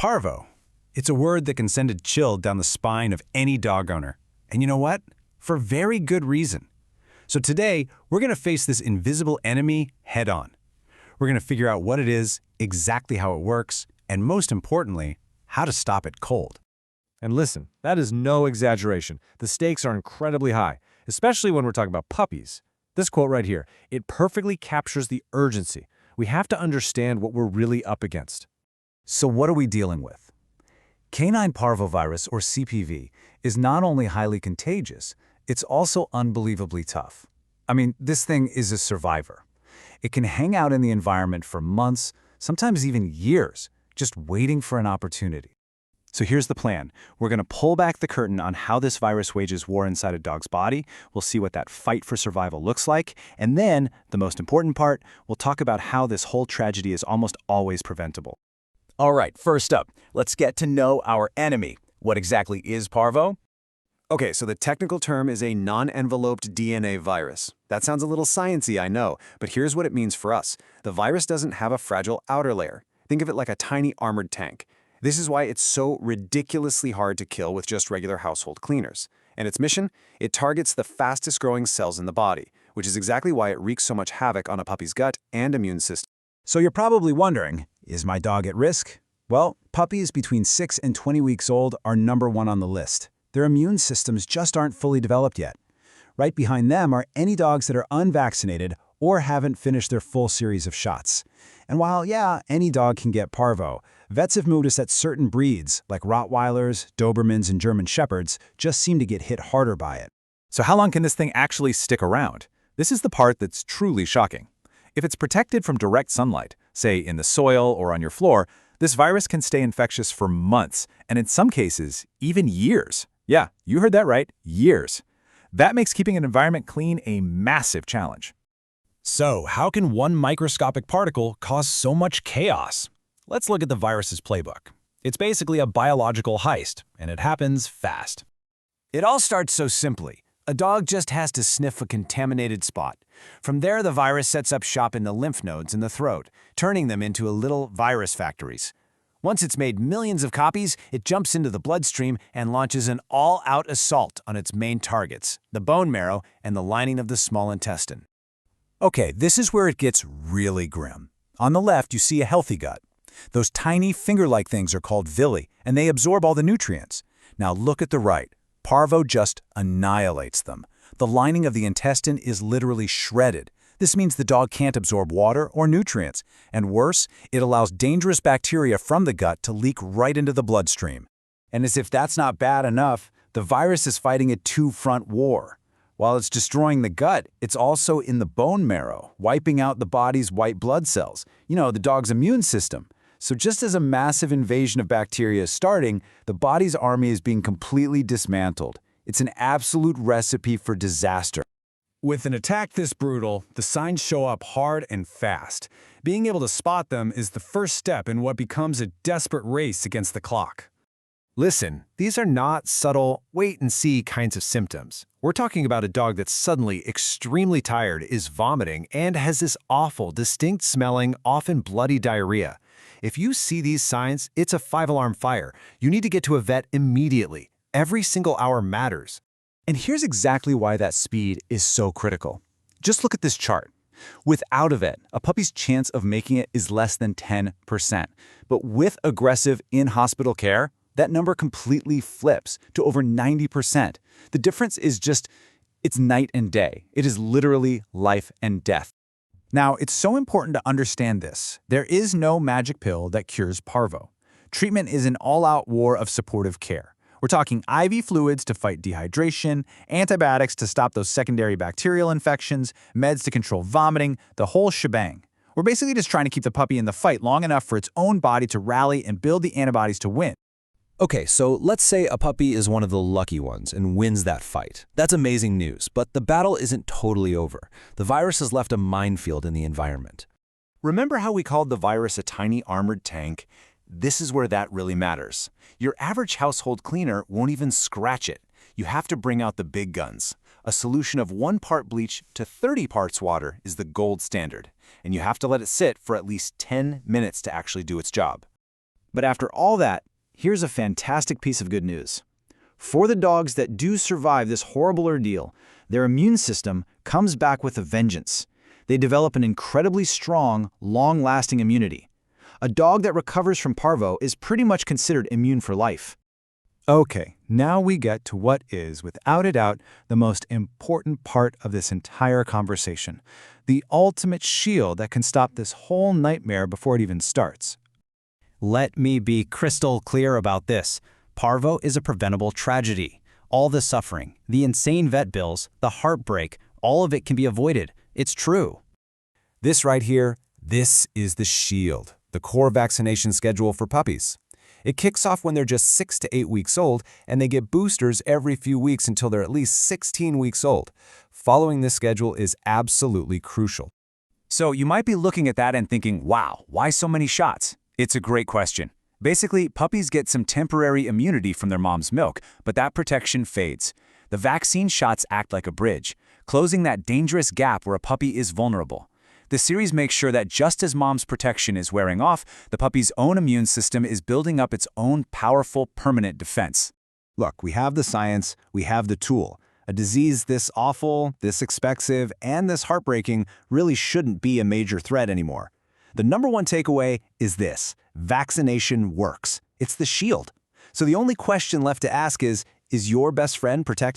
Parvo. It's a word that can send a chill down the spine of any dog owner. And you know what? For very good reason. So today, we're going to face this invisible enemy head-on. We're going to figure out what it is, exactly how it works, and most importantly, how to stop it cold. And listen, that is no exaggeration. The stakes are incredibly high, especially when we're talking about puppies. This quote right here, it perfectly captures the urgency. We have to understand what we're really up against. So what are we dealing with? Canine parvovirus, or CPV, is not only highly contagious, it's also unbelievably tough. I mean, this thing is a survivor. It can hang out in the environment for months, sometimes even years, just waiting for an opportunity. So here's the plan. We're going to pull back the curtain on how this virus wages war inside a dog's body. We'll see what that fight for survival looks like. And then, the most important part, we'll talk about how this whole tragedy is almost always preventable. All right, first up, let's get to know our enemy. What exactly is Parvo? Okay, so the technical term is a non-enveloped DNA virus. That sounds a little sciencey, I know, but here's what it means for us. The virus doesn't have a fragile outer layer. Think of it like a tiny armored tank. This is why it's so ridiculously hard to kill with just regular household cleaners. And its mission? It targets the fastest-growing cells in the body, which is exactly why it wreaks so much havoc on a puppy's gut and immune system. So you're probably wondering, is my dog at risk? Well, puppies between 6 and 20 weeks old are #1 on the list. Their immune systems just aren't fully developed yet. Right behind them are any dogs that are unvaccinated or haven't finished their full series of shots. And while, yeah, any dog can get parvo, vets have noticed that certain breeds, like Rottweilers, Dobermans, and German Shepherds, just seem to get hit harder by it. So how long can this thing actually stick around? This is the part that's truly shocking. If it's protected from direct sunlight, say in the soil or on your floor, this virus can stay infectious for months, and in some cases, even years. Yeah, you heard that right, years. That makes keeping an environment clean a massive challenge. So, how can one microscopic particle cause so much chaos? Let's look at the virus's playbook. It's basically a biological heist, and it happens fast. It all starts so simply. A dog just has to sniff a contaminated spot. From there, the virus sets up shop in the lymph nodes in the throat, turning them into little virus factories. Once it's made millions of copies, it jumps into the bloodstream and launches an all-out assault on its main targets, the bone marrow and the lining of the small intestine. Okay, this is where it gets really grim. On the left, you see a healthy gut. Those tiny finger-like things are called villi, and they absorb all the nutrients. Now look at the right. Parvo just annihilates them. The lining of the intestine is literally shredded. This means the dog can't absorb water or nutrients. And worse, it allows dangerous bacteria from the gut to leak right into the bloodstream. And as if that's not bad enough, the virus is fighting a two-front war. While it's destroying the gut, it's also in the bone marrow, wiping out the body's white blood cells, the dog's immune system. So just as a massive invasion of bacteria is starting, the body's army is being completely dismantled. It's an absolute recipe for disaster. With an attack this brutal, the signs show up hard and fast. Being able to spot them is the first step in what becomes a desperate race against the clock. Listen, these are not subtle, wait-and-see kinds of symptoms. We're talking about a dog that's suddenly extremely tired, is vomiting, and has this awful, distinct-smelling, often bloody diarrhea. If you see these signs, it's a 5-alarm fire. You need to get to a vet immediately. Every single hour matters. And here's exactly why that speed is so critical. Just look at this chart. Without a vet, a puppy's chance of making it is less than 10%. But with aggressive in-hospital care, that number completely flips to over 90%. The difference is it's night and day. It is literally life and death. Now, it's so important to understand this. There is no magic pill that cures parvo. Treatment is an all-out war of supportive care. We're talking IV fluids to fight dehydration, antibiotics to stop those secondary bacterial infections, meds to control vomiting, the whole shebang. We're basically just trying to keep the puppy in the fight long enough for its own body to rally and build the antibodies to win. Okay, so let's say a puppy is one of the lucky ones and wins that fight. That's amazing news, but the battle isn't totally over. The virus has left a minefield in the environment. Remember how we called the virus a tiny armored tank? This is where that really matters. Your average household cleaner won't even scratch it. You have to bring out the big guns. A solution of 1 part bleach to 30 parts water is the gold standard, and you have to let it sit for at least 10 minutes to actually do its job. But after all that, here's a fantastic piece of good news. For the dogs that do survive this horrible ordeal, their immune system comes back with a vengeance. They develop an incredibly strong, long-lasting immunity. A dog that recovers from parvo is pretty much considered immune for life. Okay, now we get to what is, without a doubt, the most important part of this entire conversation. The ultimate shield that can stop this whole nightmare before it even starts. Let me be crystal clear about this. Parvo is a preventable tragedy. All the suffering, the insane vet bills, the heartbreak, all of it can be avoided. It's true. This right here, this is the shield, the core vaccination schedule for puppies. It kicks off when they're just 6 to 8 weeks old, and they get boosters every few weeks until they're at least 16 weeks old. Following this schedule is absolutely crucial. So you might be looking at that and thinking, wow, why so many shots? It's a great question. Basically, puppies get some temporary immunity from their mom's milk, but that protection fades. The vaccine shots act like a bridge, closing that dangerous gap where a puppy is vulnerable. The series makes sure that just as mom's protection is wearing off, the puppy's own immune system is building up its own powerful, permanent defense. Look, we have the science, we have the tool. A disease this awful, this expensive, and this heartbreaking really shouldn't be a major threat anymore. The number one takeaway is this: vaccination works. It's the shield. So the only question left to ask is your best friend protected?